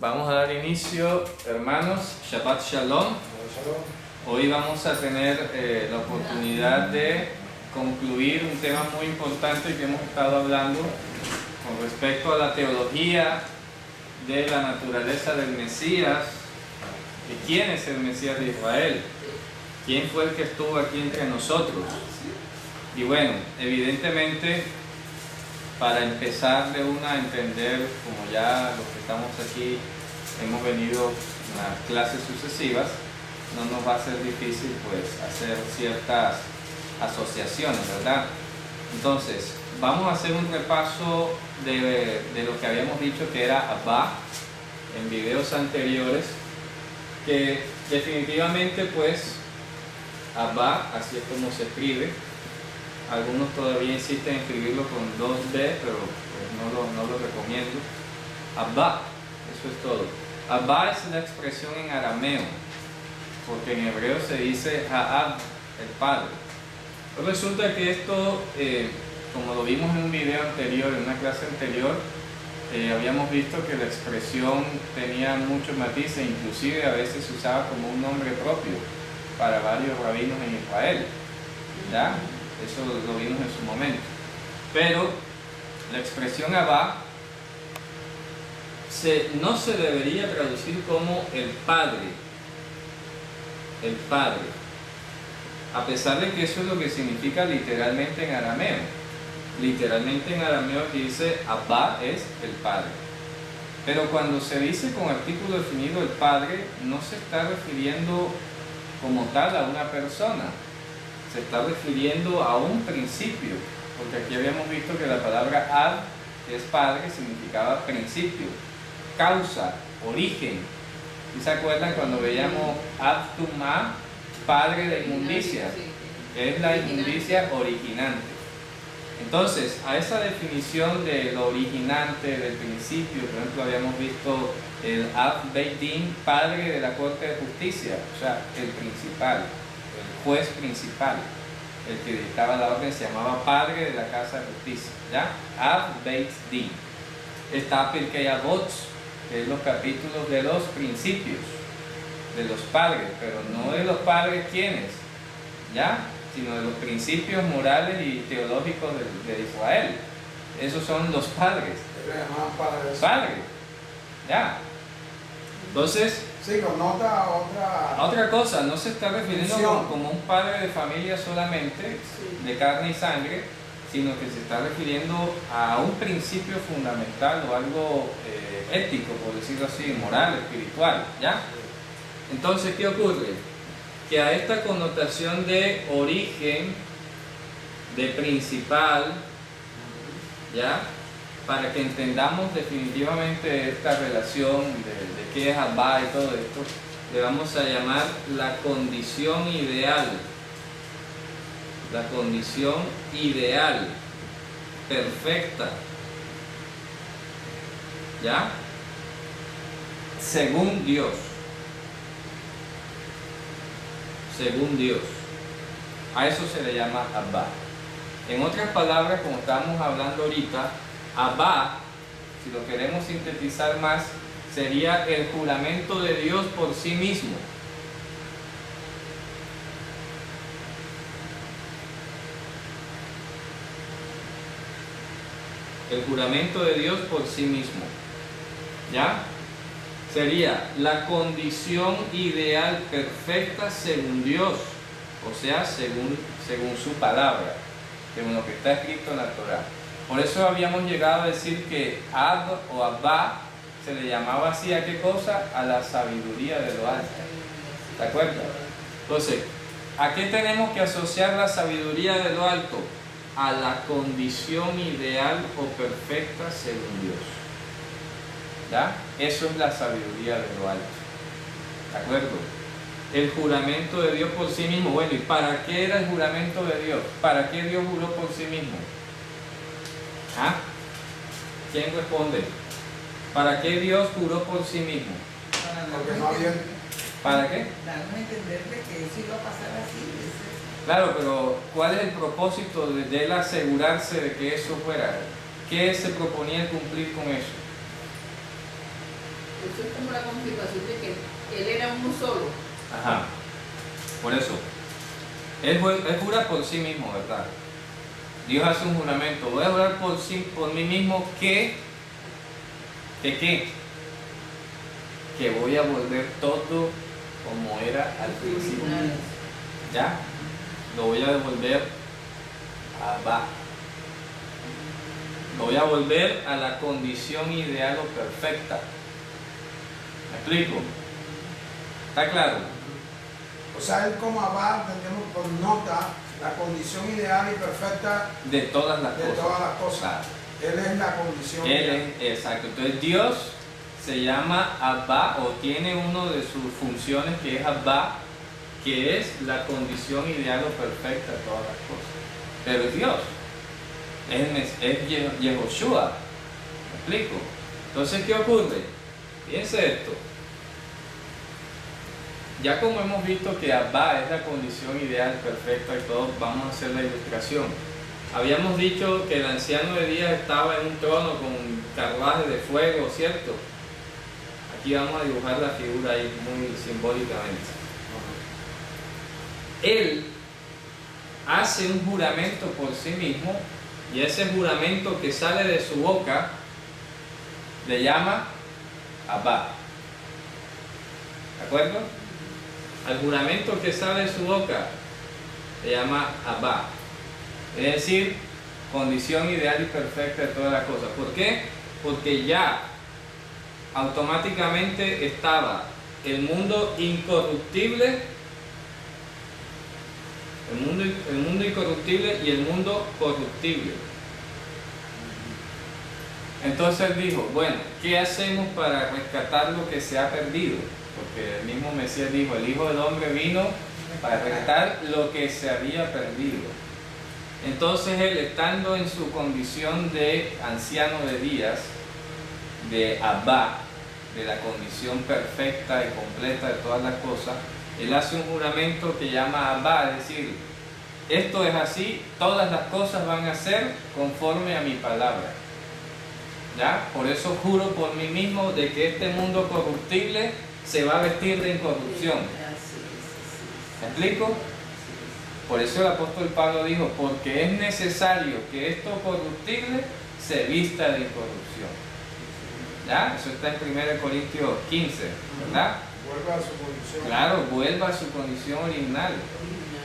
Vamos a dar inicio, hermanos. Shabbat Shalom. Hoy vamos a tener la oportunidad de concluir un tema muy importante que hemos estado hablando con respecto a la teología de la naturaleza del Mesías. ¿Y quién es el Mesías de Israel? ¿Quién fue el que estuvo aquí entre nosotros? Y bueno, evidentemente, para empezar de una a entender, como ya los que estamos aquí hemos venido en las clases sucesivas, no nos va a ser difícil pues hacer ciertas asociaciones, ¿verdad? Entonces, vamos a hacer un repaso de lo que habíamos dicho que era Abba en videos anteriores, que definitivamente pues Abba, así es como se escribe. Algunos todavía insisten en escribirlo con 2B, pero pues no lo recomiendo. Abba, eso es todo. Abba es una expresión en arameo, porque en hebreo se dice Ha'ab, el padre. Pues resulta que esto, como lo vimos en un video anterior, en una clase anterior, habíamos visto que la expresión tenía muchos matices, inclusive a veces se usaba como un nombre propio para varios rabinos en Israel, ¿ya? Eso lo vimos en su momento. Pero la expresión Abba no se debería traducir como el padre. El padre. A pesar de que eso es lo que significa literalmente en arameo. Literalmente en arameo aquí dice Abba es el padre. Pero cuando se dice con artículo definido el padre, no se está refiriendo como tal a una persona. Se está refiriendo a un principio, porque aquí habíamos visto que la palabra ad, que es padre, significaba principio, causa, origen. ¿Y se acuerdan cuando veíamos ad tumá, padre de inmundicia? Que es la inmundicia originante. Entonces, a esa definición de lo originante, del principio, por ejemplo, habíamos visto el ad beit din, padre de la corte de justicia, o sea, el principal. El juez principal, el que dictaba la orden, se llamaba padre de la casa de justicia, ¿ya? Ad beit din. Está Pirkei Avot, que es los capítulos de los principios, de los padres, pero no de los padres quienes, ¿ya? Sino de los principios morales y teológicos de Israel. Esos son los padres. Padres, ¿ya? Entonces, sí, connota otra cosa, no se está refiriendo como un padre de familia solamente, sí, de carne y sangre, sino que se está refiriendo a un principio fundamental o algo ético, por decirlo así, moral, espiritual, ¿ya? Entonces, ¿qué ocurre? Que a esta connotación de origen, de principal, ¿ya? Para que entendamos definitivamente esta relación de qué es Abba y todo esto, le vamos a llamar la condición ideal. La condición ideal, perfecta, ¿ya? Según Dios. Según Dios. A eso se le llama Abba. En otras palabras, como estamos hablando ahorita, Abba, si lo queremos sintetizar más, sería el juramento de Dios por sí mismo. El juramento de Dios por sí mismo, ¿ya? Sería la condición ideal perfecta según Dios, o sea, según su palabra, según lo que está escrito en la Torá. Por eso habíamos llegado a decir que Ab o Abba se le llamaba así a qué cosa, a la sabiduría de lo alto. ¿De acuerdo? Entonces, ¿a qué tenemos que asociar la sabiduría de lo alto? A la condición ideal o perfecta según Dios. ¿Ya? Eso es la sabiduría de lo alto. ¿De acuerdo? El juramento de Dios por sí mismo. Bueno, ¿y para qué era el juramento de Dios? ¿Para qué Dios juró por sí mismo? ¿Ah? ¿Quién responde? ¿Para qué Dios juró por sí mismo? Porque no había... ¿Para qué? Darnos a entender que eso iba a pasar así. Claro, pero ¿cuál es el propósito de él asegurarse de que eso fuera? ¿Qué se proponía cumplir con eso? Eso es como la confirmación de que él era uno solo. Ajá. Por eso. Él jura por sí mismo, ¿verdad? Dios hace un juramento. Voy a jurar por mí mismo que ¿qué? Que voy a volver todo como era al principio. ¿Ya? Lo voy a devolver a Abba. Lo voy a volver a la condición ideal o perfecta. ¿Me explico? ¿Está claro? O sea, él como Abba, entendemos por nota la condición ideal y perfecta De todas las de cosas. todas las cosas. Claro. Él es la condición Él ideal. es, exacto. Entonces Dios se llama Abba o tiene uno de sus funciones que es Abba, que es la condición ideal o perfecta de todas las cosas. Pero es Dios. Es Yehoshua. ¿Me explico? Entonces, ¿qué ocurre? Fíjense esto. Ya como hemos visto que Abba es la condición ideal, perfecta y todo, vamos a hacer la ilustración. Habíamos dicho que el anciano de días estaba en un trono con carruajes de fuego, ¿cierto? Aquí vamos a dibujar la figura ahí muy simbólicamente. Él hace un juramento por sí mismo y ese juramento que sale de su boca le llama Abba. ¿De acuerdo? Al juramento que sale de su boca le llama Abba. Es decir, condición ideal y perfecta de todas las cosas. ¿Por qué? Porque ya automáticamente estaba el mundo incorruptible, el mundo incorruptible y el mundo corruptible. Entonces él dijo, bueno, ¿qué hacemos para rescatar lo que se ha perdido? Porque el mismo Mesías dijo, el Hijo del Hombre vino para rescatar lo que se había perdido. Entonces él, estando en su condición de anciano de días, de Abba, de la condición perfecta y completa de todas las cosas, él hace un juramento que llama Abba, es decir, esto es así, todas las cosas van a ser conforme a mi palabra. ¿Ya? Por eso juro por mí mismo de que este mundo corruptible se va a vestir de incorrupción. ¿Me explico? Por eso el apóstol Pablo dijo, porque es necesario que esto corruptible se vista de incorrupción. ¿Ya? Eso está en 1 Corintios 15, ¿verdad? Vuelva a su condición. Claro, vuelva a su condición original.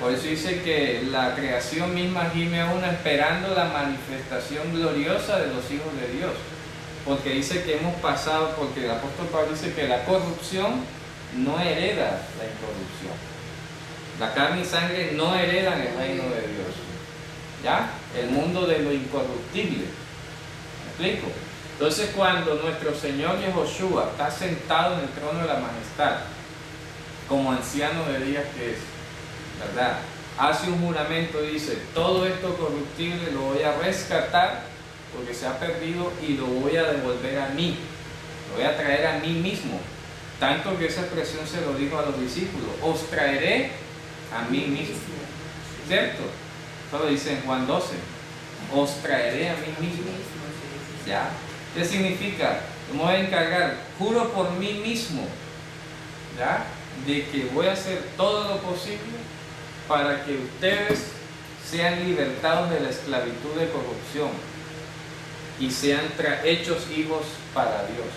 Por eso dice que la creación misma gime a uno esperando la manifestación gloriosa de los hijos de Dios. Porque dice que hemos pasado, porque el apóstol Pablo dice que la corrupción no hereda la incorrupción. La carne y sangre no heredan el reino de Dios. ¿Ya? El mundo de lo incorruptible. ¿Me explico? Entonces cuando nuestro Señor Yehoshua está sentado en el trono de la majestad, como anciano de días que es, ¿verdad? Hace un juramento y dice, todo esto corruptible lo voy a rescatar porque se ha perdido y lo voy a devolver a mí, lo voy a traer a mí mismo. Tanto que esa expresión se lo dijo a los discípulos, os traeré a mí mismo. ¿Cierto? Eso lo dice en Juan 12, os traeré a mí mismo. ¿Ya? ¿Qué significa? Me voy a encargar, juro por mí mismo, ¿ya? De que voy a hacer todo lo posible para que ustedes sean libertados de la esclavitud de corrupción y sean hechos hijos para Dios.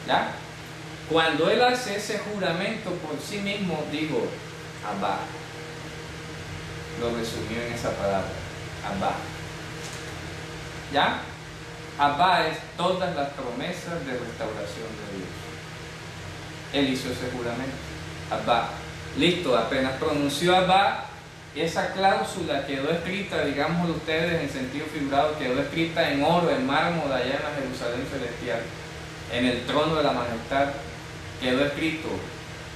¿Ya? Cuando él hace ese juramento por sí mismo, digo, Abba. Lo resumió en esa palabra, Abba. ¿Ya? Abba es todas las promesas de restauración de Dios. Él hizo ese juramento, Abba. Listo, apenas pronunció Abba, esa cláusula quedó escrita, digámoslo ustedes en sentido figurado, quedó escrita en oro, en mármol, allá en la Jerusalén celestial, en el trono de la majestad, quedó escrito,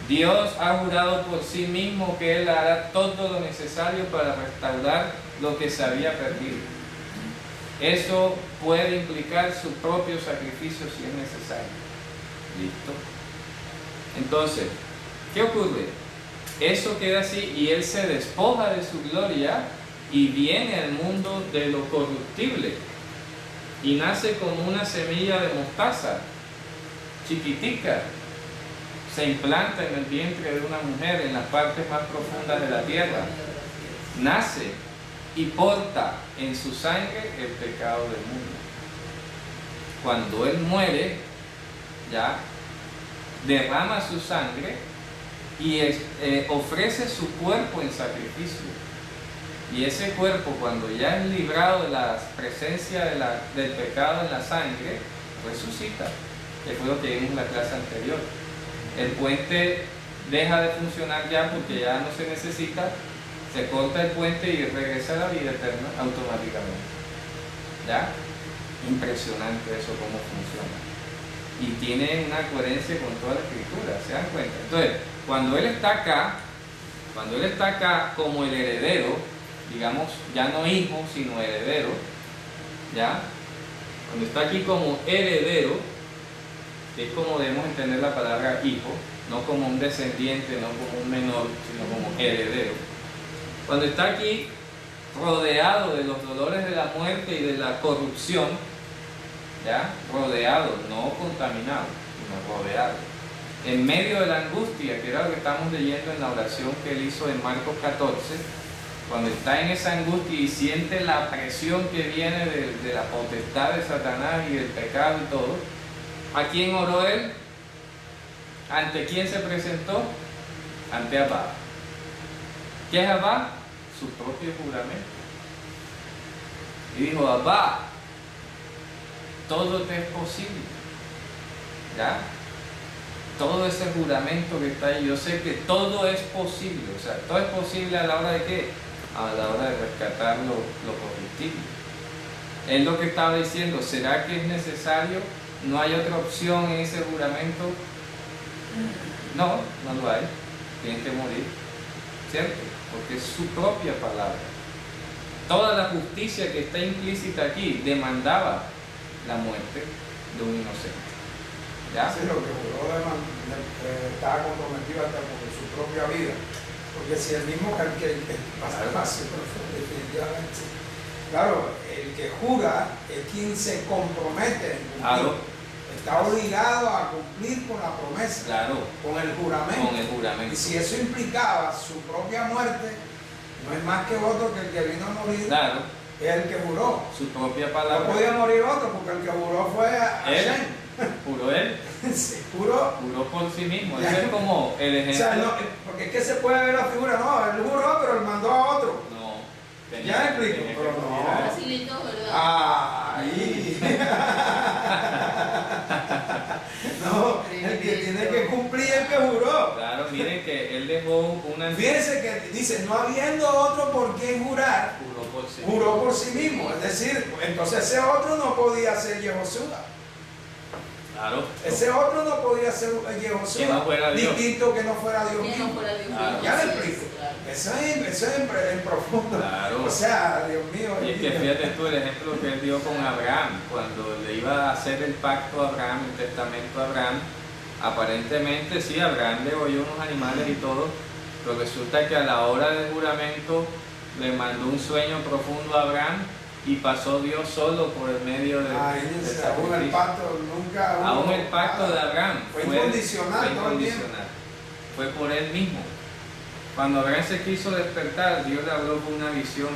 Dios ha jurado por sí mismo que Él hará todo lo necesario para restaurar lo que se había perdido. Eso puede implicar su propio sacrificio si es necesario. ¿Listo? Entonces, ¿qué ocurre? Eso queda así y Él se despoja de su gloria y viene al mundo de lo corruptible y nace como una semilla de mostaza chiquitica, se implanta en el vientre de una mujer en las partes más profundas de la tierra, nace y porta en su sangre el pecado del mundo. Cuando Él muere, ya derrama su sangre y ofrece su cuerpo en sacrificio. Y ese cuerpo, cuando ya es librado de la presencia del pecado en la sangre, resucita, que fue lo que vimos en la clase anterior. El puente deja de funcionar ya porque ya no se necesita, se corta el puente y regresa a la vida eterna automáticamente. ¿Ya? Impresionante eso, cómo funciona. Y tiene una coherencia con toda la escritura, ¿se dan cuenta? Entonces, cuando Él está acá como el heredero, digamos, ya no hijo, sino heredero, ¿ya? Cuando está aquí como heredero, que es como debemos entender la palabra hijo, no como un descendiente, no como un menor, sino como heredero. Cuando está aquí rodeado de los dolores de la muerte y de la corrupción, ¿ya? Rodeado, no contaminado, sino rodeado. En medio de la angustia, que era lo que estamos leyendo en la oración que Él hizo en Marcos 14, cuando está en esa angustia y siente la presión que viene de la potestad de Satanás y del pecado y todo, ¿a quién oró Él? ¿Ante quién se presentó? Ante Abba. ¿Qué es Abba? Su propio juramento. Y dijo: Abba, todo te es posible. ¿Ya? Todo ese juramento que está ahí, yo sé que todo es posible. O sea, todo es posible a la hora de ¿qué? A la hora de rescatar lo corruptible. Es lo que estaba diciendo. ¿Será que es necesario? ¿No hay otra opción en ese juramento? No, no lo hay. Tienen que morir, ¿cierto? Porque es su propia palabra. Toda la justicia que está implícita aquí demandaba la muerte de un inocente. ¿Ya? Sí, lo que juró estaba comprometido hasta con su propia vida. Porque si el mismo que fácil, definitivamente. Claro, el que jura es quien se compromete en cumplir. Claro. Está obligado a cumplir con la promesa, Claro. con el juramento. Con el juramento. Y si eso implicaba su propia muerte, no es más que otro que el que vino a morir. Claro. Es el que juró. Su propia palabra. No podía morir otro porque el que juró fue Hashem. Juró Él. Sí, juró. Juró por sí mismo. Ese es como el O ejemplo. sea, no, porque es que se puede ver la figura, no, él juró, pero él mandó a otro. No. Ya me explico, pero no. Facilito, ¿verdad? Ahí. No, el que tiene que cumplir es el que juró. Claro, miren que Él dejó una... Fíjense que dice, no habiendo otro por quien jurar, Juró por sí mismo. juró por sí mismo. Es decir, entonces ese otro no podía ser Yehoshua. Claro. Ese otro no podía ser Que Yehoshua. no fuera Dios. Distinto que no fuera Dios Que no mismo. fuera Dios Claro. mismo. Ya le Sí, explico. claro. Eso es en profundo. Claro. O sea, Dios mío. Y es que fíjate tú el ejemplo que Él dio con Abraham, cuando le iba a hacer el pacto a Abraham, el testamento a Abraham. Aparentemente sí, Abraham le oyó unos animales y todo, pero resulta que a la hora del juramento le mandó un sueño profundo a Abraham y pasó Dios solo por el medio del Aún el sacrificio. pacto nunca. Aún el pacto de Abraham fue incondicional, fue todo el tiempo. incondicional. Fue por él mismo. Cuando Abraham se quiso despertar, Dios le habló con una visión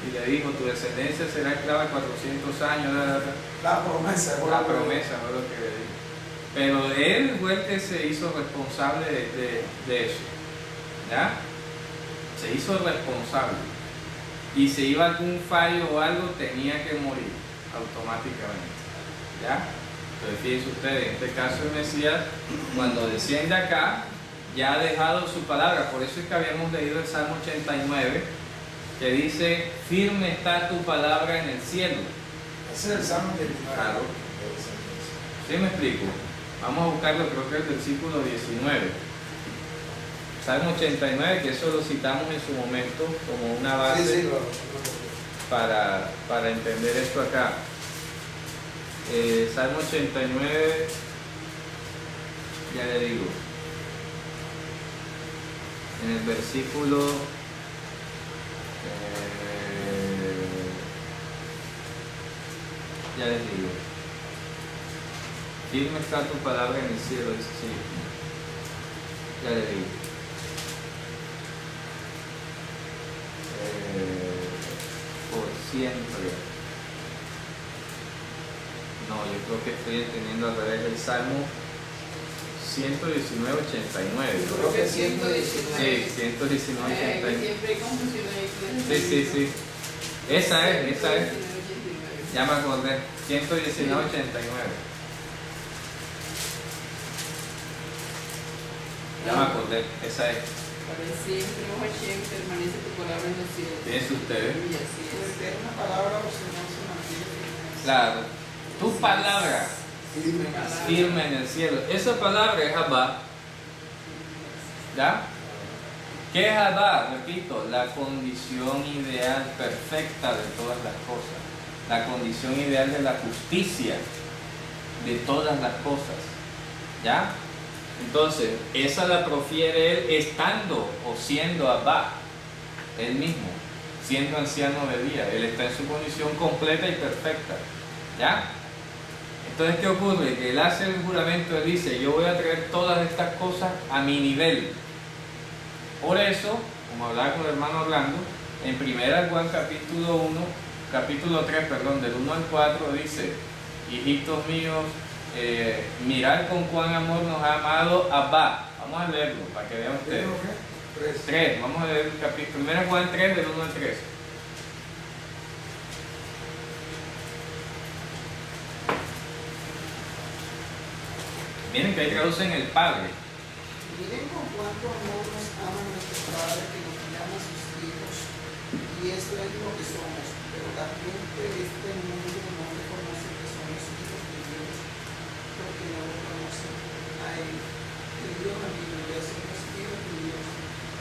y le dijo: tu descendencia será esclava 400 años. La promesa. La promesa fue lo que le dijo. Pero él fue el que se hizo responsable de eso. ¿Ya? Se hizo responsable. Y si iba algún fallo o algo, tenía que morir automáticamente. ¿Ya? Entonces fíjense ustedes, en este caso el Mesías, cuando desciende acá, ya ha dejado su palabra. Por eso es que habíamos leído el Salmo 89, que dice: firme está tu palabra en el cielo. Ese es el Salmo 89. Claro. ¿Sí me explico? Vamos a buscarlo, creo que es el versículo 19. Salmo 89, que eso lo citamos en su momento como una base para entender esto acá. Salmo 89, ya le digo, en el versículo ya les digo. Firme está tu palabra en el cielo, dice el Señor. Ya le digo. Por siempre. No, yo creo que estoy entendiendo al revés el Salmo 119, 89. Yo creo que 119. Sí, 119, 89. Siempre hay confusión ahí. Sí. Esa es. 119, 89. Ya me acordé. 119, 89. Ya me acordé. Esa es. Para siempre, oh Hashem, permanece tu palabra en los cielos. Fíjense ustedes. Y así Pues es. ver una palabra o si no se mantiene. Claro. Tu palabra firme en el cielo. Esa palabra es Abba. ¿Ya? ¿Qué es Abba? Repito, la condición ideal perfecta de todas las cosas. La condición ideal de la justicia de todas las cosas. ¿Ya? Entonces, esa la profiere él estando o siendo Abba, él mismo, siendo anciano de día. Él está en su condición completa y perfecta. ¿Ya? Entonces, ¿qué ocurre? Que él hace el juramento, él dice, yo voy a traer todas estas cosas a mi nivel. Por eso, como hablaba con el hermano Orlando, en 1 Juan capítulo 3, del 1 al 4, dice, hijitos míos, mirad con cuán amor nos ha amado Abba. Vamos a leerlo para que vean ustedes. 3, vamos a leer el capítulo 1 Juan 3 del 1 al 3. Miren que ahí traducen el Padre. Miren con cuánto amor nos ama nuestro Padre que nos llama a sus hijos, y esto es lo que somos, pero la gente de este mundo no reconoce que somos hijos de Dios, porque no lo conocen a Él. Que Dios a mí ya somos hijos de Dios,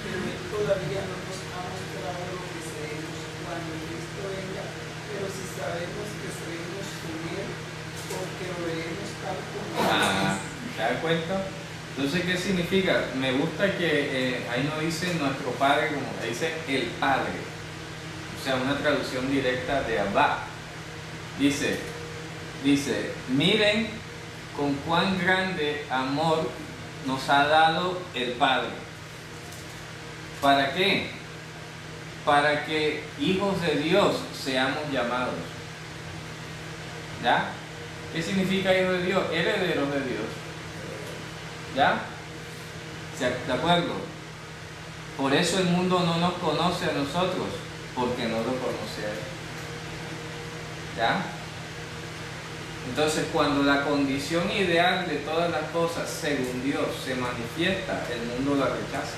pero Él todavía no nos ha mostrado lo que seremos cuando Cristo venga, pero si sabemos que seremos con Él, porque lo veremos tal como Él es. ¿Se da cuenta? Entonces, ¿qué significa? Me gusta que ahí no dice nuestro Padre, como dice el Padre. O sea, una traducción directa de Abba. Dice, miren con cuán grande amor nos ha dado el Padre. ¿Para qué? Para que hijos de Dios seamos llamados. ¿Ya? ¿Qué significa hijo de Dios? Herederos de Dios. ¿Ya? ¿De acuerdo? Por eso el mundo no nos conoce a nosotros, porque no lo conoce a Él. ¿Ya? Entonces, cuando la condición ideal de todas las cosas, según Dios, se manifiesta, el mundo la rechaza.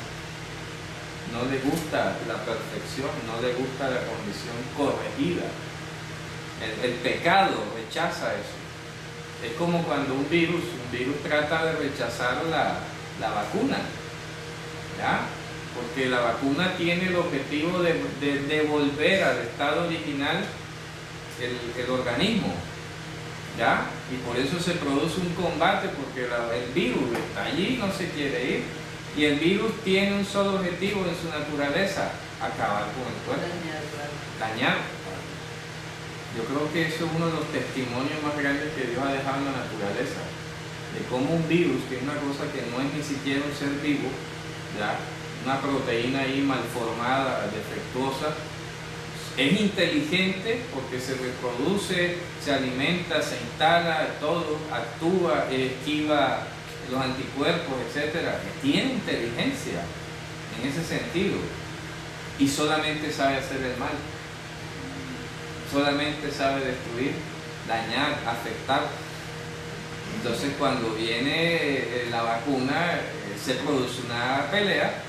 No le gusta la perfección, no le gusta la condición corregida. El pecado rechaza eso. Es como cuando un virus trata de rechazar la vacuna, ¿ya? Porque la vacuna tiene el objetivo de devolver al estado original el organismo, ¿ya? Y por eso se produce un combate, porque el virus está allí, no se quiere ir, y el virus tiene un solo objetivo en su naturaleza: acabar con el cuerpo, dañar. Yo creo que eso es uno de los testimonios más grandes que Dios ha dejado en la naturaleza, de cómo un virus, que es una cosa que no es ni siquiera un ser vivo, ¿ya? Una proteína ahí malformada, defectuosa, es inteligente porque se reproduce, se alimenta, se instala, todo, actúa, esquiva los anticuerpos, etc. Tiene inteligencia en ese sentido, y solamente sabe hacer el mal. Solamente sabe destruir, dañar, afectar. Entonces, cuando viene la vacuna, se produce una pelea.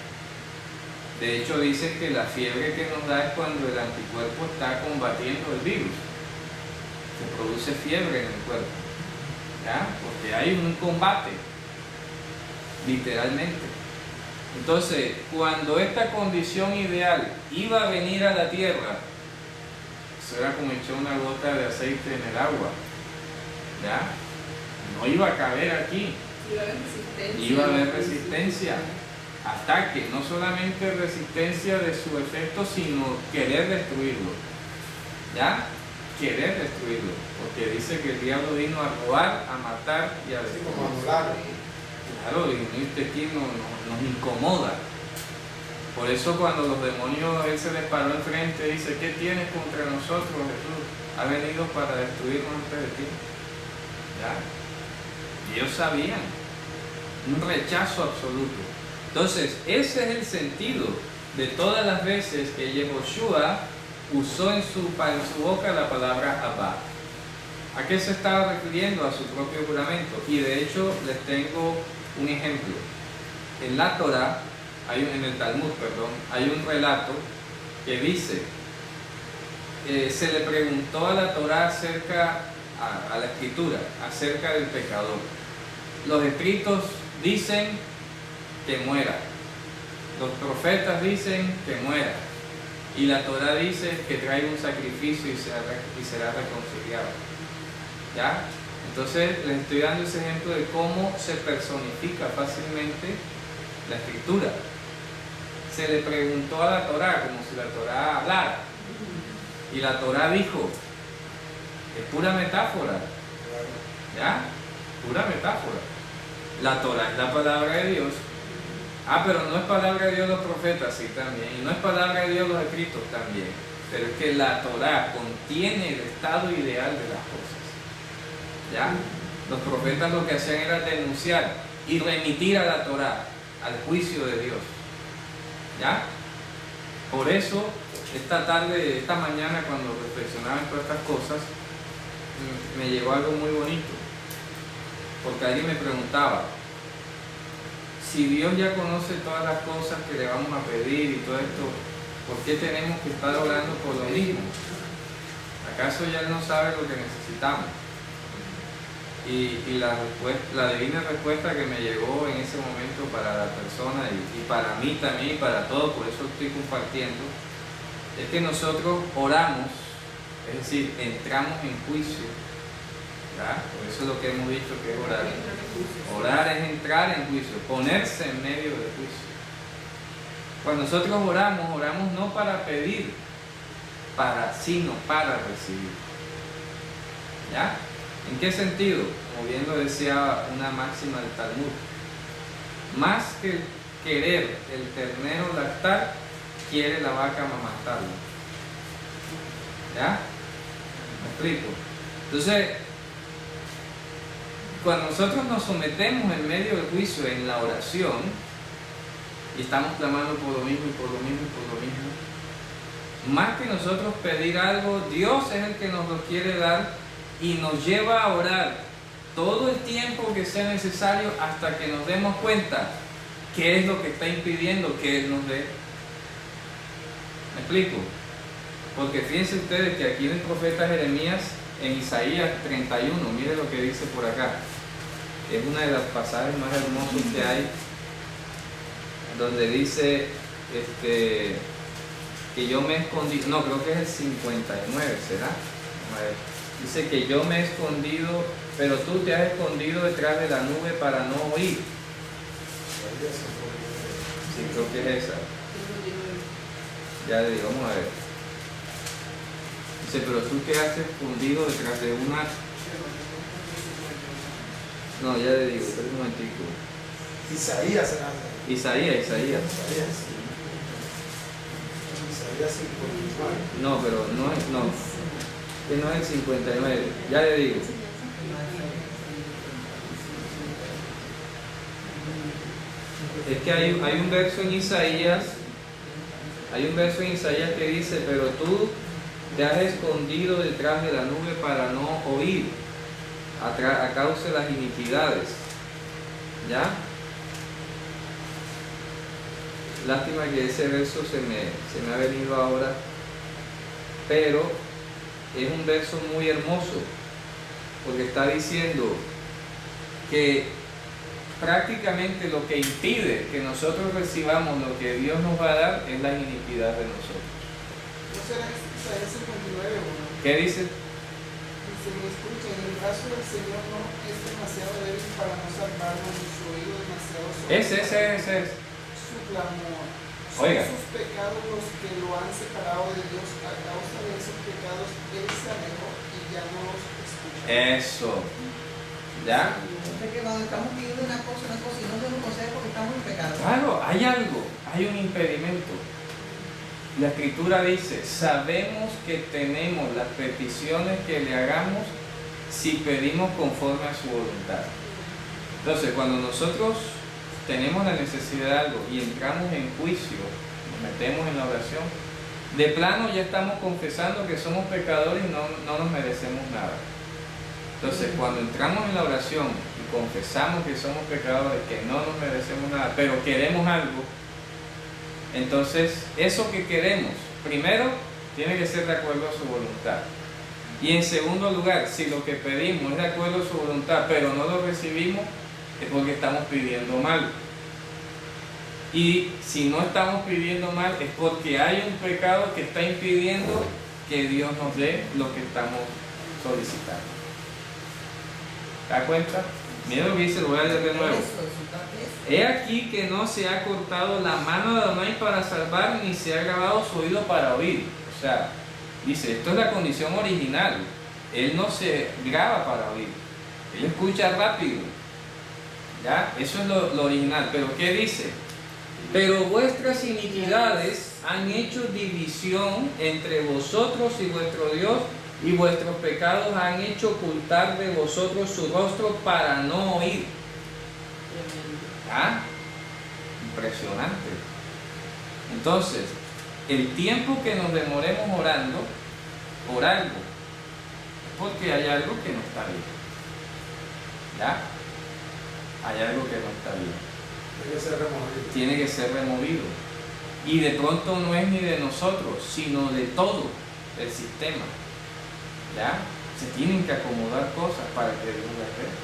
De hecho, dicen que la fiebre que nos da es cuando el anticuerpo está combatiendo el virus. Se produce fiebre en el cuerpo, ¿ya? Porque hay un combate, literalmente. Entonces, cuando esta condición ideal iba a venir a la tierra, eso era como echar una gota de aceite en el agua, ¿ya? No iba a caber aquí. Iba a haber resistencia, ataque, no solamente resistencia de su efecto, sino querer destruirlo, ¿ya? querer destruirlo, porque dice que el diablo vino a robar, a matar y a Así destruir. como anular. Claro, y este aquí nos incomoda. Por eso cuando los demonios, él se les paró enfrente y dice, ¿qué tienes contra nosotros, Jesús? Ha venido para destruirnos antes de ti. ¿Ya? Y ellos sabían, un rechazo absoluto. Entonces, ese es el sentido de todas las veces que Yehoshua usó en su boca la palabra Abba. ¿A qué se estaba refiriendo? A su propio juramento. Y de hecho, les tengo un ejemplo. En la Torah, en el Talmud, hay un relato que dice, se le preguntó a la Torah acerca, a la escritura, acerca del pecador. Los escritos dicen que muera, los profetas dicen que muera, y la Torah dice que traiga un sacrificio y será reconciliado. ¿Ya? Entonces les estoy dando ese ejemplo de cómo se personifica fácilmente la escritura. Se le preguntó a la Torah como si la Torah hablara, y la Torah dijo, es pura metáfora, ¿ya? Pura metáfora. La Torah es la palabra de Dios. Pero no es palabra de Dios los profetas, sí, también, y no es palabra de Dios los escritos, también, pero es que la Torah contiene el estado ideal de las cosas, ¿ya? Los profetas lo que hacían era denunciar y remitir a la Torah, al juicio de Dios, ¿ya? Por eso, esta mañana, cuando reflexionaba en todas estas cosas, me llegó algo muy bonito, porque alguien me preguntaba, si Dios ya conoce todas las cosas que le vamos a pedir y todo esto, ¿por qué tenemos que estar orando por lo mismo? ¿Acaso ya Él no sabe lo que necesitamos? Y la divina respuesta que me llegó en ese momento para la persona y para mí también y para todos, por eso estoy compartiendo, es que nosotros oramos, es decir, entramos en juicio, ¿verdad? Por eso es lo que hemos dicho que es orar. Orar es entrar en juicio, ponerse en medio del juicio. Cuando nosotros oramos no para pedir, sino para recibir. ¿Ya? ¿En qué sentido? Como bien lo decía una máxima del Talmud, más que querer el ternero lactar, quiere la vaca amamantarlo. ¿Ya? ¿Me explico? Entonces, cuando nosotros nos sometemos en medio del juicio en la oración y estamos clamando por lo mismo y por lo mismo y por lo mismo, más que nosotros pedir algo, Dios es el que nos lo quiere dar y nos lleva a orar todo el tiempo que sea necesario hasta que nos demos cuenta qué es lo que está impidiendo que Él nos dé. ¿Me explico? Porque fíjense ustedes que aquí en el profeta Jeremías, en Isaías 31, mire lo que dice por acá. Es una de las pasajes más hermosos que hay, donde dice que yo me he escondido, no, creo que es el 59, ¿será? A ver. Dice que yo me he escondido, pero tú te has escondido detrás de la nube para no oír. Sí, creo que es esa. Ya le digo, vamos a ver. Dice, pero tú te has escondido detrás de una... No, ya le digo, espera un momentico. Isaías será. Isaías. Isaías 59. No, pero no es, no. Que no es el 59. Ya le digo. Es que hay un verso en Isaías. Hay un verso en Isaías que dice, pero tú te has escondido detrás de la nube para no oír a causa de las iniquidades. ¿Ya? Lástima que ese verso se me ha venido ahora, pero es un verso muy hermoso, porque está diciendo que prácticamente lo que impide que nosotros recibamos lo que Dios nos va a dar es la iniquidad de nosotros. ¿No será Isaías 59 o no? ¿Qué dice? Dice, escuchen, el brazo del Señor no es demasiado débil para no salvarnos, ni su oído demasiado sordo. Ese es. Su clamor, Son Oiga. sus pecados los que lo han separado de Dios. A causa de esos pecados, Él se alejó y ya no los escucha. Eso. ¿Ya? Es que cuando estamos pidiendo una cosa y no se nos concede porque estamos en pecado. Claro, hay algo, hay un impedimento. La Escritura dice, sabemos que tenemos las peticiones que le hagamos si pedimos conforme a su voluntad. Entonces, cuando nosotros tenemos la necesidad de algo y entramos en juicio, nos metemos en la oración, de plano ya estamos confesando que somos pecadores y no nos merecemos nada. Entonces, cuando entramos en la oración y confesamos que somos pecadores, que no nos merecemos nada, pero queremos algo, entonces eso que queremos, primero, tiene que ser de acuerdo a su voluntad. Y en segundo lugar, si lo que pedimos es de acuerdo a su voluntad, pero no lo recibimos, es porque estamos pidiendo mal. Y si no estamos pidiendo mal, es porque hay un pecado que está impidiendo que Dios nos dé lo que estamos solicitando. ¿Te das cuenta? Mira lo que dice, lo voy a leer de nuevo. He aquí que no se ha cortado la mano de Adonai para salvar, ni se ha grabado su oído para oír. O sea, dice, esto es la condición original. Él no se graba para oír. Él escucha rápido. ¿Ya? Eso es lo original. Pero ¿qué dice? Pero vuestras iniquidades han hecho división entre vosotros y vuestro Dios, y vuestros pecados han hecho ocultar de vosotros su rostro para no oír. ¿Ah? Impresionante. Entonces, el tiempo que nos demoremos orando por algo, es porque hay algo que no está bien. ¿Ya? Hay algo que no está bien. Tiene que ser removido. Tiene que ser removido. Y de pronto no es ni de nosotros, sino de todo el sistema. ¿Ya? Se tienen que acomodar cosas para que Dios las vea.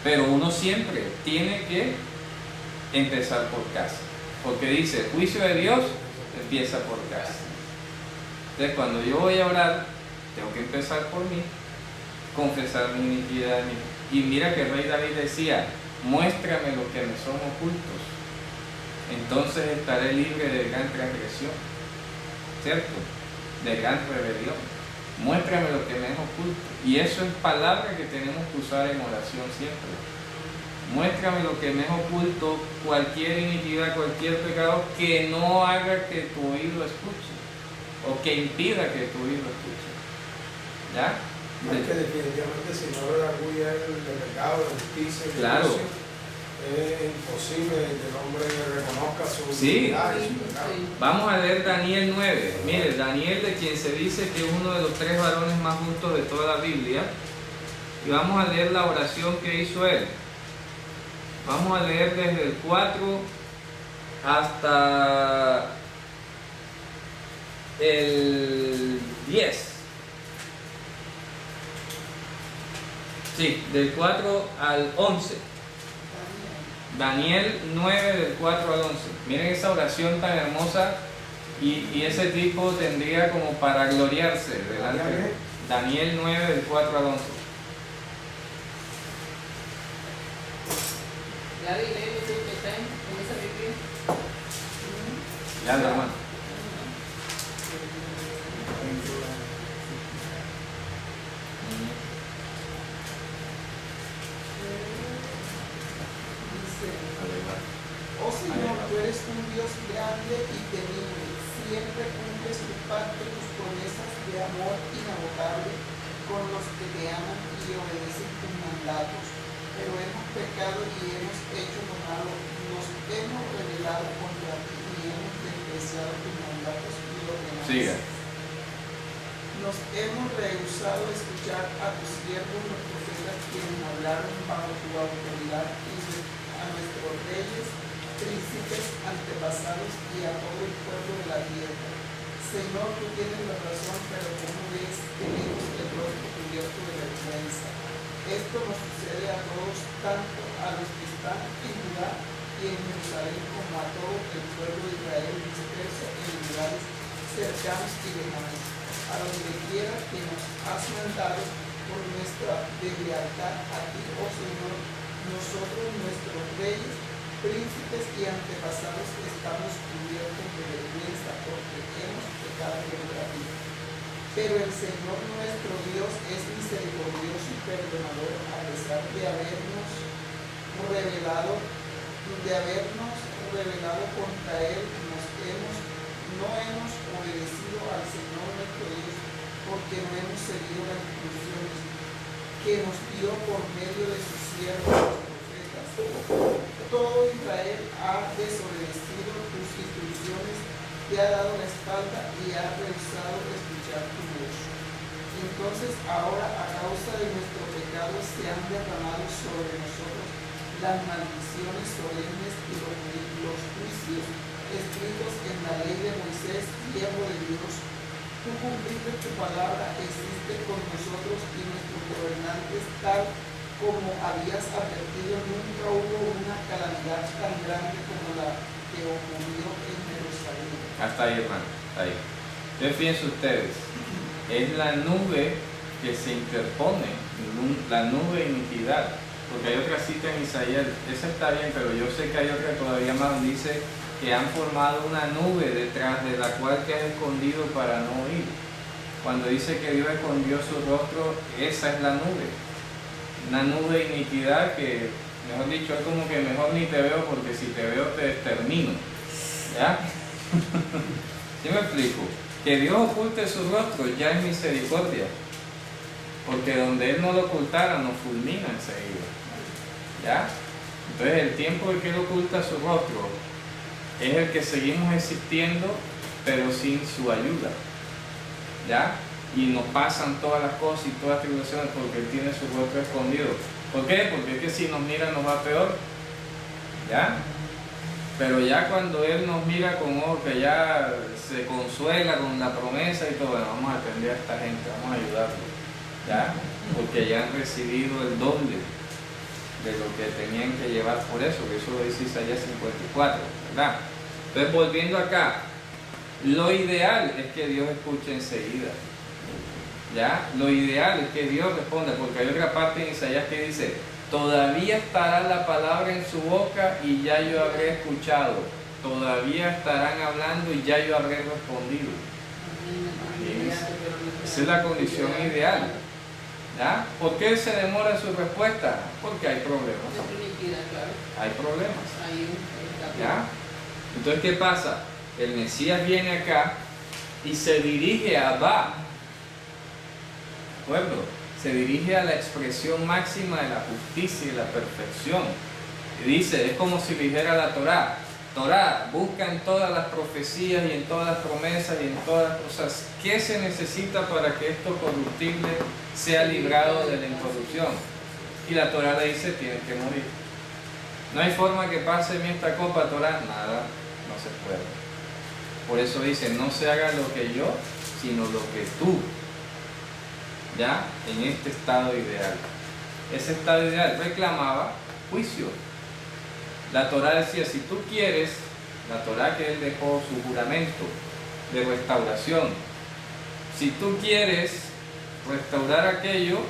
Pero uno siempre tiene que empezar por casa. Porque dice, el juicio de Dios empieza por casa. Entonces cuando yo voy a orar, tengo que empezar por mí, confesar mi iniquidad en mí. Y mira que el rey David decía, muéstrame lo que me son ocultos, entonces estaré libre de gran transgresión, ¿cierto? De gran rebelión. Muéstrame lo que me es oculto. Y eso es palabra que tenemos que usar en oración siempre. Muéstrame lo que me es oculto, cualquier iniquidad, cualquier pecado que no haga que tu oído escuche, o que impida que tu oído escuche. ¿Ya? Es que definitivamente si no redarguye el pecado, la justicia, el Claro. juicio, es imposible que el hombre reconozca su Sí. iniquidad y su pecado. Vamos a leer Daniel 9. Mire, Daniel, de quien se dice que es uno de los 3 varones más justos de toda la Biblia. Y vamos a leer la oración que hizo él. Vamos a leer desde el 4 hasta el 10. Sí, del 4 al 11. Daniel 9 del 4 al 11. Miren esa oración tan hermosa y ese tipo tendría como para gloriarse delante de Daniel 9 del 4 al 11. Ya dile lo que está en esa Biblia. Ya, hermano. Oh Señor, tú eres un Dios grande y temible, siempre cumples tu pacto, tus promesas de amor inagotable con los que te aman y obedecen tus mandatos. Pero hemos pecado y hemos hecho lo malo, nos hemos rebelado contra ti y hemos despreciado tus mandatos y ordenanzas. Siga. Nos hemos rehusado a escuchar a tus siervos los profetas quienes hablaron bajo tu autoridad y a nuestros reyes, príncipes, antepasados y a todo el pueblo de la tierra. Señor, tú tienes la razón, pero como ves, tenemos el rostro cubierto de vergüenza. Esto nos sucede a todos, tanto a los que están en Judá y en Jerusalén, como a todo el pueblo de Israel disperso en lugares cercanos y lejanos. A donde quiera que nos has mandado por nuestra deslealtad a ti, oh Señor, nosotros, nuestros reyes, príncipes y antepasados estamos cubiertos de vergüenza porque hemos pecado contra ti. Pero el Señor nuestro Dios es misericordioso y perdonador a pesar de habernos revelado contra Él, no hemos obedecido al Señor nuestro Dios porque no hemos seguido las instrucciones que nos dio por medio de sus siervos los profetas. Todo Israel ha desobedecido tus instrucciones, te ha dado la espalda y ha rehusado escuchar tu voz. Entonces ahora, a causa de nuestro pecado, se han derramado sobre nosotros las maldiciones solemnes y los juicios escritos en la ley de Moisés, siervo de Dios. Tú cumpliste tu palabra, existes con nosotros y nuestros gobernantes, tal como habías advertido. Nunca hubo una calamidad tan grande como la que ocurrió en Jerusalén. Hasta ahí, hermano, ahí. Entonces fíjense ustedes, es la nube que se interpone, la nube de iniquidad. Porque hay otra cita en Isaías, esa está bien, pero yo sé que hay otra todavía más donde dice que han formado una nube detrás de la cual te has escondido para no oír. Cuando dice que Dios escondió su rostro, esa es la nube. Una nube de iniquidad que, mejor dicho, es como que mejor ni te veo porque si te veo te extermino. ¿Ya? ¿Sí me explico? Que Dios oculte su rostro ya es misericordia. Porque donde Él no lo ocultara, nos fulmina enseguida. ¿Ya? Entonces el tiempo en que Él oculta su rostro es el que seguimos existiendo, pero sin su ayuda. ¿Ya? Y nos pasan todas las cosas y todas las tribulaciones porque Él tiene su rostro escondido. ¿Por qué? Porque es que si nos mira nos va peor. ¿Ya? Pero ya cuando Él nos mira con ojos que ya se consuela con la promesa y todo, bueno, vamos a atender a esta gente, vamos a ayudarlos. ¿Ya? Porque ya han recibido el doble de lo que tenían que llevar por eso, que eso lo dice Isaías 54, ¿verdad? Entonces, volviendo acá, lo ideal es que Dios escuche enseguida, ¿ya? Lo ideal es que Dios responda, porque hay otra parte en Isaías que dice, todavía estará la palabra en su boca y ya yo habré escuchado, todavía estarán hablando y ya yo habré respondido. Esa es la condición ideal. ¿Ya? ¿Por qué se demora su respuesta? Porque hay problemas. Hay problemas. ¿Ya? Entonces, ¿qué pasa? El Mesías viene acá y se dirige a Abba. ¿De acuerdo? Se dirige a la expresión máxima de la justicia y la perfección. Y dice, es como si dijera la Torá. Torá, busca en todas las profecías y en todas las promesas y en todas las cosas qué se necesita para que esto corruptible sea librado de la incorrupción. Y la Torá le dice, tienes que morir. No hay forma que pase esta copa, Torá, nada, no se puede. Por eso dice, no se haga lo que yo, sino lo que tú. Ya, en este estado ideal. Ese estado ideal reclamaba juicio. La Torá decía, si tú quieres, la Torá que Él dejó su juramento de restauración, si tú quieres restaurar aquello,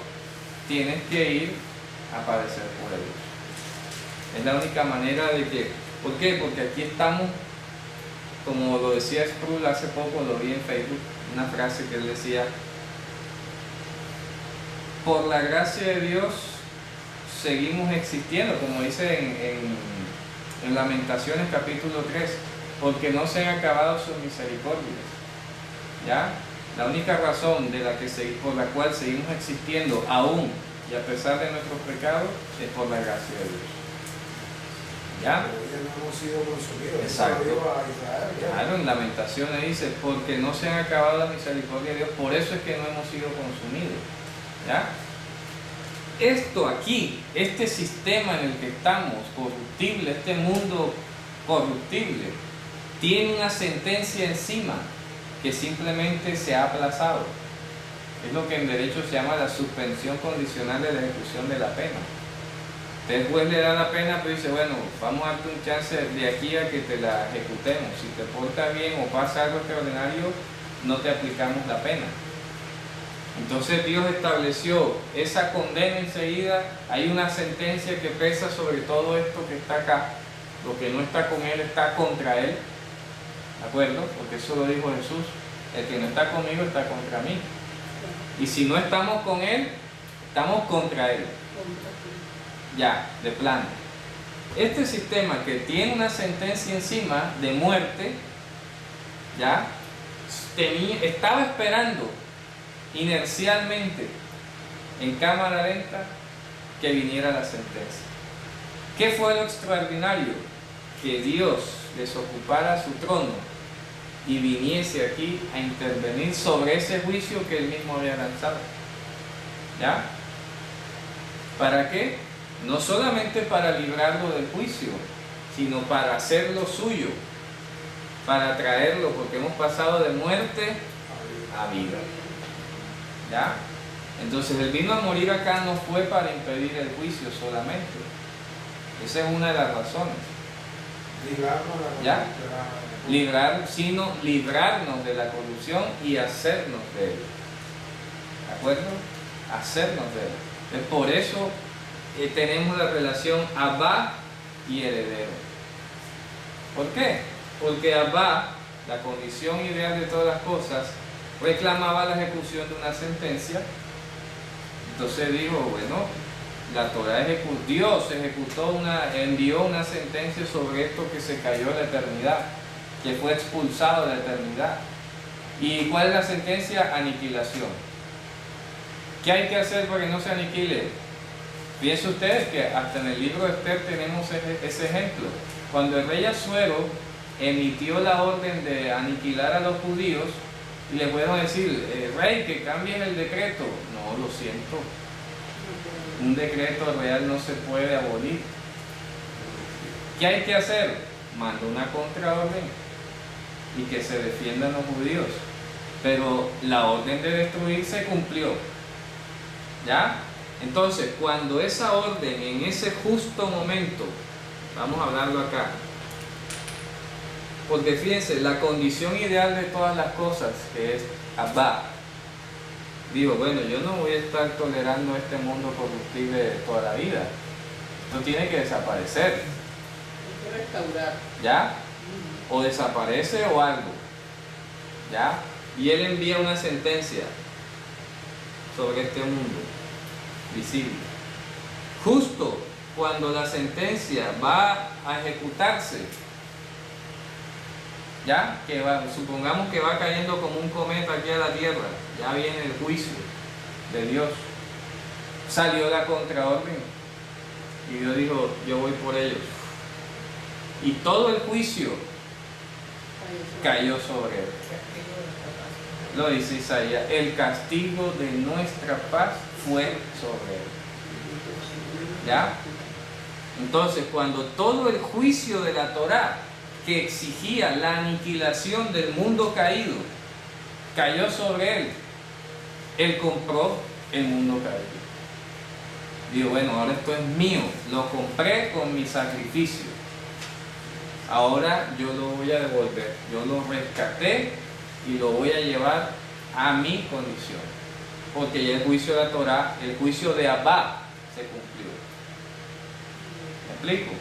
tienes que ir a padecer por ellos. Es la única manera de que, ¿por qué? Porque aquí estamos, como lo decía Sproul hace poco, lo vi en Facebook, una frase que él decía, por la gracia de Dios seguimos existiendo, como dice en Lamentaciones capítulo 3, porque no se han acabado sus misericordias. ¿Ya? La única razón por la cual seguimos existiendo aún y a pesar de nuestros pecados es por la gracia de Dios. ¿Ya? Pero ya no hemos sido consumidos. Exacto. A Israel, claro, en Lamentaciones dice, porque no se han acabado las misericordias de Dios, por eso es que no hemos sido consumidos. ¿Ya? Esto aquí, este sistema en el que estamos, corruptible, este mundo corruptible, tiene una sentencia encima que simplemente se ha aplazado. Es lo que en derecho se llama la suspensión condicional de la ejecución de la pena. El juez le da la pena, pero dice, bueno, vamos a darte un chance de aquí a que te la ejecutemos. Si te portas bien o pasa algo extraordinario, no te aplicamos la pena. Entonces Dios estableció esa condena enseguida. Hay una sentencia que pesa sobre todo esto que está acá, Lo que no está con Él está contra Él. ¿De acuerdo? Porque eso lo dijo Jesús. El que no está conmigo está contra mí. Y si no estamos con Él, estamos contra Él. Ya, de plano. Este sistema que tiene una sentencia encima de muerte, ya, estaba esperando inercialmente en cámara lenta que viniera la sentencia. ¿Qué fue lo extraordinario? Que Dios les ocupara su trono y viniese aquí a intervenir sobre ese juicio que él mismo había lanzado. ¿Ya? ¿Para qué? No solamente para librarlo del juicio, sino para hacerlo suyo, para traerlo, porque hemos pasado de muerte a vida. ¿Ya? Entonces él vino a morir acá no fue para impedir el juicio solamente. Esa es una de las razones. ¿Ya? Sino librarnos de la corrupción y hacernos de él. ¿De acuerdo? Hacernos de él. Entonces, por eso tenemos la relación Abba y heredero. ¿Por qué? Porque Abba, la condición ideal de todas las cosas, reclamaba la ejecución de una sentencia. Entonces dijo, bueno, la Torah Dios envió una sentencia sobre esto que se cayó de la eternidad, que fue expulsado de la eternidad. ¿Y cuál es la sentencia? Aniquilación. ¿Qué hay que hacer para que no se aniquile? Fíjense ustedes que hasta en el libro de Esther tenemos ese ejemplo. Cuando el rey Asuero emitió la orden de aniquilar a los judíos, y le fueron a decir, rey, que cambies el decreto. No, lo siento. Un decreto real no se puede abolir. ¿Qué hay que hacer? Manda una contraorden y que se defiendan los judíos. Pero la orden de destruir se cumplió. ¿Ya? Entonces, cuando esa orden, en ese justo momento, vamos a hablarlo acá, porque fíjense, la condición ideal de todas las cosas, que es Abba, digo, bueno, yo no voy a estar tolerando este mundo corruptible toda la vida. Esto tiene que desaparecer. Hay que restaurar. ¿Ya? O desaparece o algo. ¿Ya? Y él envía una sentencia sobre este mundo visible. Justo cuando la sentencia va a ejecutarse, ¿ya? Supongamos que va cayendo como un cometa aquí a la tierra, ya viene el juicio de Dios. Salió la contraorden y Dios dijo, yo voy por ellos. Y todo el juicio cayó sobre él. Lo dice Isaías, el castigo de nuestra paz fue sobre él. ¿Ya? Entonces, cuando todo el juicio de la Torá, que exigía la aniquilación del mundo caído, cayó sobre él, él compró el mundo caído. Digo, bueno, ahora esto es mío, lo compré con mi sacrificio, ahora yo lo voy a devolver, yo lo rescaté y lo voy a llevar a mi condición, porque ya el juicio de la Torá, el juicio de Abba se cumplió. ¿Me explico?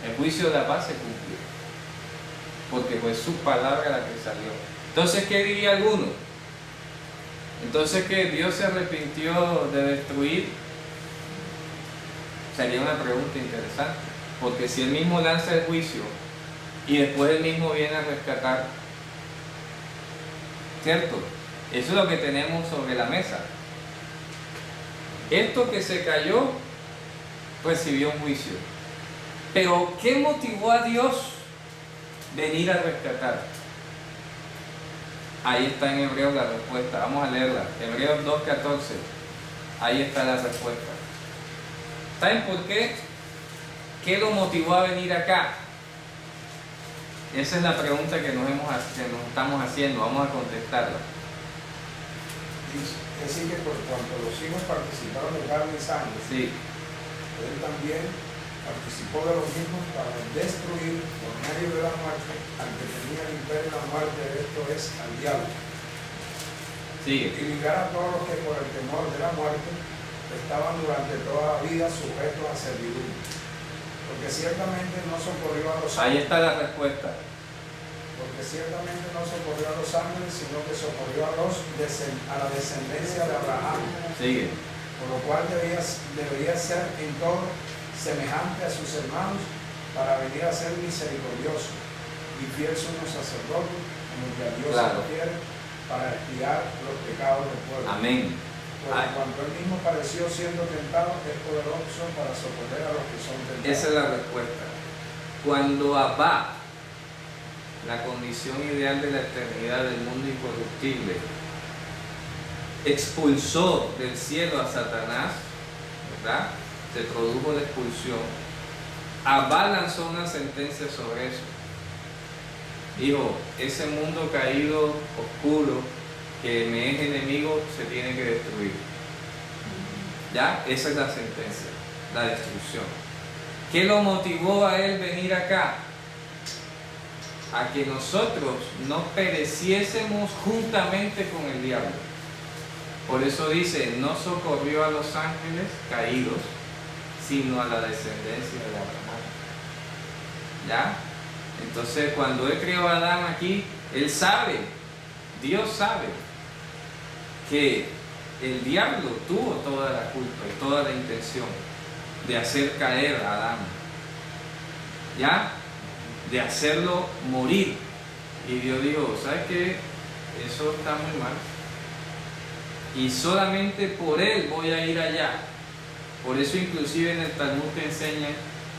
El juicio de Abba se cumplió, porque fue su palabra la que salió. Entonces, ¿qué diría alguno? Entonces, ¿que Dios se arrepintió de destruir? Sería una pregunta interesante, porque si él mismo lanza el juicio y después él mismo viene a rescatar, ¿cierto? Eso es lo que tenemos sobre la mesa. Esto que se cayó recibió un juicio, pero ¿qué motivó a Dios venir a rescatar? Ahí está en Hebreos la respuesta. Vamos a leerla. Hebreos 2:14. Ahí está la respuesta. ¿Saben por qué? ¿Qué lo motivó a venir acá? Esa es la pregunta que nos estamos haciendo. Vamos a contestarla. Es decir, que por cuanto los hijos participaron de carne y sangre, Sí. él también participó de los mismos para destruir por medio de la muerte al que tenía el imperio de la muerte, esto es, al diablo. Sigue. Y ligar a todos los que por el temor de la muerte estaban durante toda la vida sujetos a servidumbre. Porque ciertamente no socorrió a los Ahí ángeles. está la respuesta. Porque ciertamente no socorrió a los ángeles, sino que socorrió a la descendencia de Abraham. Sigue. Por lo cual debería ser en todo semejante a sus hermanos, para venir a ser misericordioso y fiel sumo sacerdote, en lo que a Dios se refiere, para expiar los pecados del pueblo. Amén. Por cuanto él mismo padeció siendo tentado, es poderoso para socorrer a los que son tentados. Esa es la respuesta. Cuando Abba, la condición ideal de la eternidad del mundo incorruptible, expulsó del cielo a Satanás, ¿verdad? Se produjo la expulsión. Abba lanzó una sentencia sobre eso. Dijo, ese mundo caído, oscuro, que me es enemigo, se tiene que destruir. ¿Ya? Esa es la sentencia, la destrucción. ¿Qué lo motivó a él venir acá? A que nosotros no pereciésemos juntamente con el diablo. Por eso dice, no socorrió a los ángeles caídos, sino a la descendencia de Abraham. ¿Ya? Entonces, cuando él creó a Adán aquí, él sabe, Dios sabe, que el diablo tuvo toda la culpa y toda la intención de hacer caer a Adán, ¿ya? De hacerlo morir. Y Dios dijo, ¿sabes qué? Eso está muy mal. Y solamente por él voy a ir allá. Por eso inclusive en el Talmud te enseña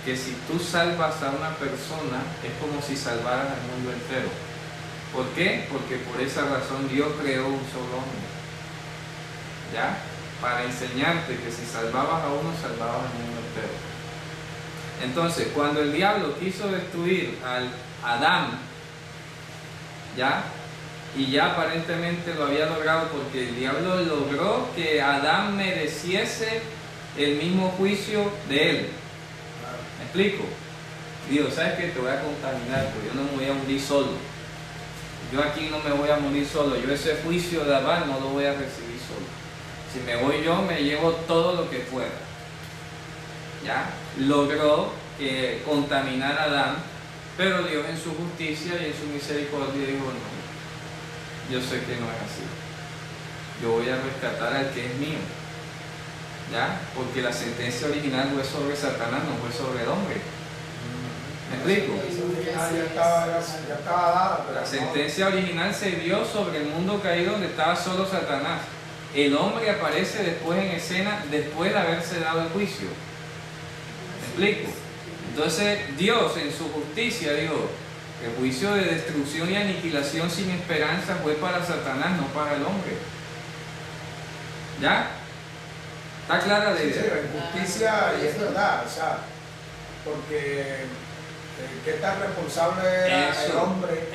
que si tú salvas a una persona, es como si salvaras al mundo entero. ¿Por qué? Porque por esa razón Dios creó un solo hombre. ¿Ya? Para enseñarte que si salvabas a uno, salvabas al mundo entero. Entonces, cuando el diablo quiso destruir al Adán, ¿ya? Y ya aparentemente lo había logrado, porque el diablo logró que Adán mereciese el mismo juicio de él. ¿Me explico? Digo, ¿sabes qué? Te voy a contaminar, porque yo no me voy a morir solo. Yo aquí no me voy a morir solo. Yo ese juicio de Adán no lo voy a recibir solo. Si me voy yo, me llevo todo lo que pueda. ¿Ya? Logró que contaminar a Adán, pero Dios en su justicia y en su misericordia dijo, no, yo sé que no es así. Yo voy a rescatar al que es mío. ¿Ya? Porque la sentencia original fue sobre Satanás, no fue sobre el hombre. ¿Me explico? Ya estaba dada, pero La sentencia original se dio sobre el mundo caído donde estaba solo Satanás. El hombre aparece después en escena, después de haberse dado el juicio. ¿Me explico? Entonces Dios en su justicia dijo, el juicio de destrucción y aniquilación sin esperanza fue para Satanás, no para el hombre. ¿Ya? ¿Está clara la sí, idea? en justicia, y es verdad, o sea, porque ¿qué tan responsable era el hombre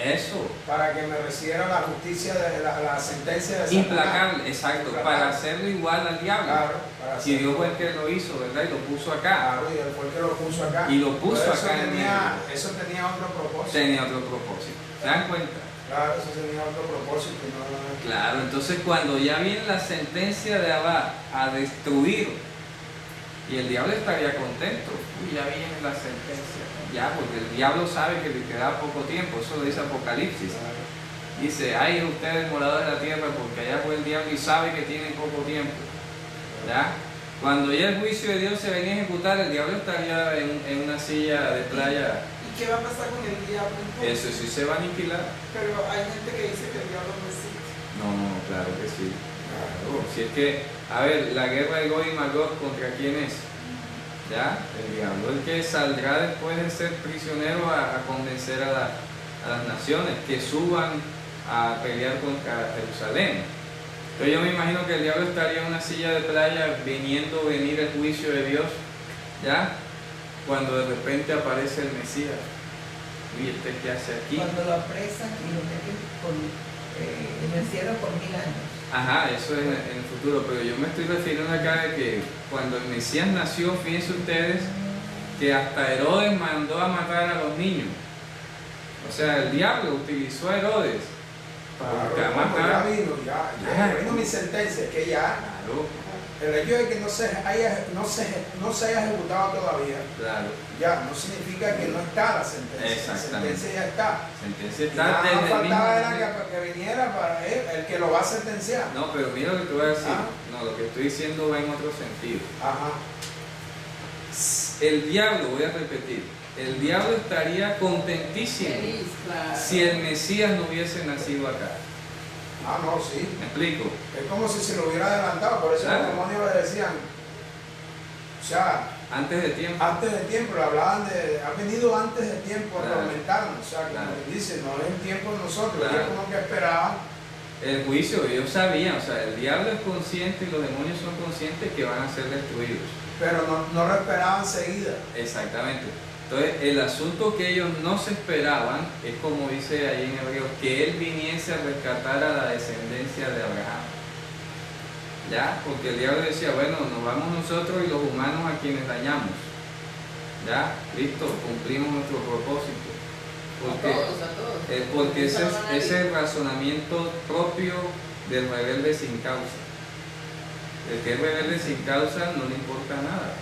para que mereciera la justicia de la sentencia de Satanás? Implacable, exacto, para hacerlo igual al diablo. Claro, si Dios fue el que lo hizo, ¿verdad? Y lo puso acá. Claro, y él fue el que lo puso acá. Y lo puso pero acá en medio. Eso tenía otro propósito. Tenía otro propósito. ¿Se dan cuenta? Claro, eso tenía otro propósito. Claro, entonces cuando ya viene la sentencia de Abba a destruir, y el diablo estaría contento, uy, ya viene la sentencia. Ya, porque el diablo sabe que le queda poco tiempo, eso lo dice Apocalipsis. Dice, ay ustedes moradores de la tierra, porque allá fue el diablo y sabe que tienen poco tiempo. ¿Ya? Cuando ya el juicio de Dios se venía a ejecutar, el diablo estaría en una silla de playa. ¿Y qué va a pasar con el diablo entonces? Eso sí se va a aniquilar. Pero hay gente que dice que el diablo no existe. No, claro que sí. Claro. Si es que, a ver, la guerra de Gog y Magog, ¿contra quién es? ¿Ya? El diablo, el que saldrá después de ser prisionero a convencer a las naciones que suban a pelear contra Jerusalén. Pero yo me imagino que el diablo estaría en una silla de playa viendo venir el juicio de Dios, ¿ya? Cuando de repente aparece el Mesías. ¿Y este qué hace aquí? Cuando lo apresan y lo meten en el cielo por 1000 años. Ajá, eso es en el futuro, pero yo me estoy refiriendo acá de que cuando el Mesías nació, fíjense ustedes, que hasta Herodes mandó a matar a los niños. O sea, el diablo utilizó a Herodes para matar. Ya vino mi sentencia, que ya. Claro. El hecho de que no se haya ejecutado todavía, Claro. ya no significa que no está la sentencia. La Exactamente. sentencia ya está. Sentencia Y está nada desde más el faltaba mismo era momento. que viniera para él, el que lo va a sentenciar. No, pero mira lo que te voy a decir. Ah. No, lo que estoy diciendo va en otro sentido. Ajá. El diablo, voy a repetir, el diablo estaría contentísimo Feliz, claro. si el Mesías no hubiese nacido acá. Ah, no, sí. ¿Me explico? Es como si se lo hubiera adelantado, por eso Claro. los demonios le decían, o sea, Antes de tiempo. antes de tiempo, le hablaban de, ha venido antes de tiempo a Claro. atormentarnos, o sea, como Claro. él dice, no es el tiempo de nosotros, Claro. ellos como que esperaban. El juicio, ellos sabían, o sea, el diablo es consciente y los demonios son conscientes que van a ser destruidos. Pero no lo esperaban seguida. Exactamente. Entonces, el asunto que ellos no se esperaban es como dice ahí en Hebreos, que Él viniese a rescatar a la descendencia de Abraham. ¿Ya? Porque el diablo decía, bueno, nos vamos nosotros y los humanos a quienes dañamos. ¿Ya? Listo, cumplimos nuestro propósito. Porque, A todos. porque ese No salvan a es nadie. el razonamiento propio del rebelde sin causa. El que es rebelde sin causa no le importa nada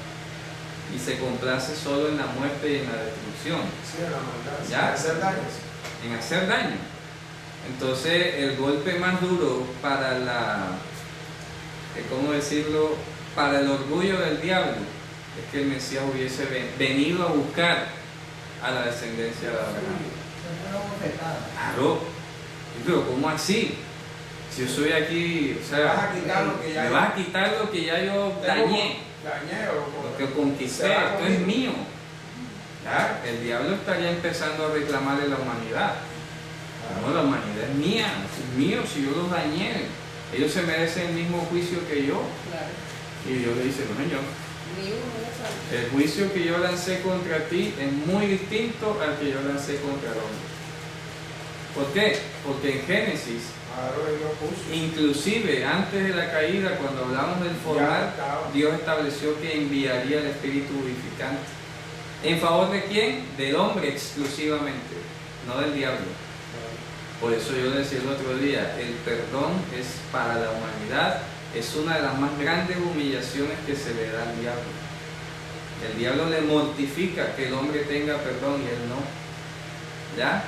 y se complace solo en la muerte y en la destrucción, Sí, la maldad. Ya. Hacer daños. en hacer daño. Entonces el golpe más duro para ¿cómo decirlo? Para el orgullo del diablo es que el Mesías hubiese venido a buscar a la descendencia de Abraham. Una bofetada. Claro, pero ¿cómo así? Si yo soy aquí, o sea, Vas a quitar lo que ya me vas a quitar lo que ya yo dañé, Dañé o lo que conquisté, se va esto es conmigo. mío. ¿Ya? El diablo estaría empezando a reclamarle la humanidad. No, la humanidad es mía, es mío, si yo los dañé, ellos se merecen el mismo juicio que yo. Claro. Y Dios le dice, bueno, yo, Ni uno ya sabe. el juicio que yo lancé contra ti es muy distinto al que yo lancé contra el hombre. ¿Por qué? Porque en Génesis, Claro, él lo puso. inclusive antes de la caída, cuando hablamos del Ya formar, estaba. Dios estableció que enviaría el Espíritu vivificante. ¿En favor de quién? Del hombre exclusivamente, no del diablo. Por eso yo decía el otro día, el perdón es para la humanidad, es una de las más grandes humillaciones que se le da al diablo. El diablo le mortifica que el hombre tenga perdón y él no. ¿Ya?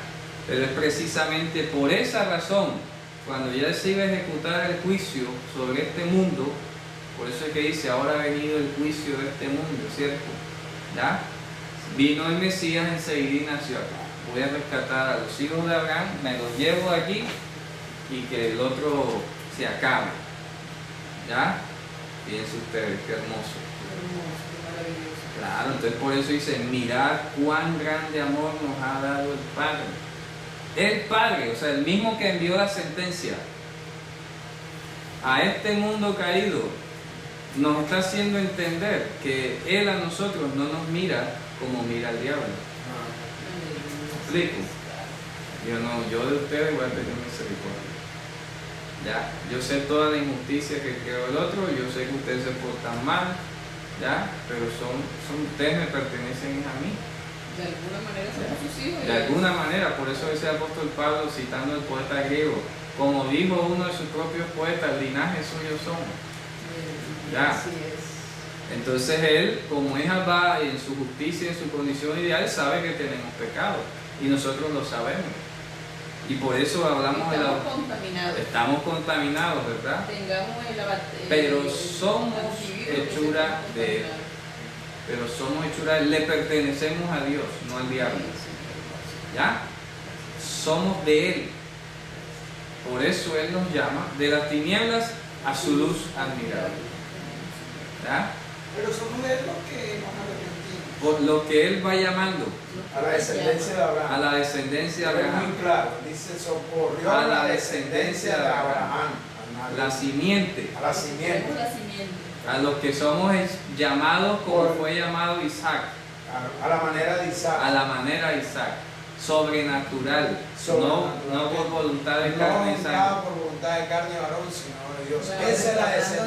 Pero es precisamente por esa razón, cuando ya se iba a ejecutar el juicio sobre este mundo, por eso es que dice, ahora ha venido el juicio de este mundo, ¿cierto? ¿Ya? Vino el Mesías enseguida y nació acá. Voy a rescatar a los hijos de Abraham, me los llevo aquí y que el otro se acabe. ¿Ya? Fíjense ustedes, qué hermoso. Hermoso, qué maravilloso. Claro, entonces por eso dice, mirad cuán grande amor nos ha dado el Padre. El Padre, o sea, el mismo que envió la sentencia a este mundo caído, nos está haciendo entender que Él a nosotros no nos mira como mira al diablo. ¿Me explico? Yo de ustedes voy a tener misericordia. ¿Ya? Yo sé toda la injusticia que creó el otro, yo sé que ustedes se portan mal, ¿ya? Pero ustedes me pertenecen a mí. De alguna manera somos sus hijos. De alguna manera, por eso dice el apóstol Pablo citando al poeta griego, como dijo uno de sus propios poetas, linaje suyo somos. Ya. Así es. Entonces él, como es Abba y en su justicia, en su condición ideal, sabe que tenemos pecado y nosotros lo sabemos. Y por eso hablamos de Estamos contaminados. Estamos contaminados, ¿verdad? Tengamos Pero somos hechura de Él. Pero somos hechura, le pertenecemos a Dios, no al diablo. ¿Ya? Somos de Él. Por eso Él nos llama de las tinieblas a su luz admirable. ¿Ya? Pero somos de los que nos arrepentimos. Por lo que Él va llamando A la descendencia de Abraham. a la descendencia de Es Abraham, muy claro, dice, socorrió A a la la descendencia descendencia de de Abraham. Abraham. la simiente, A la simiente. Tenemos la simiente. a los que somos llamados como Por- fue llamado Isaac, A la manera de Isaac. a la manera de Isaac, sobrenatural, Sobrenatural. no por voluntad de No carne y sangre. voluntad por voluntad de carne y varón, sino de Dios. Claro. Esa es la descendencia.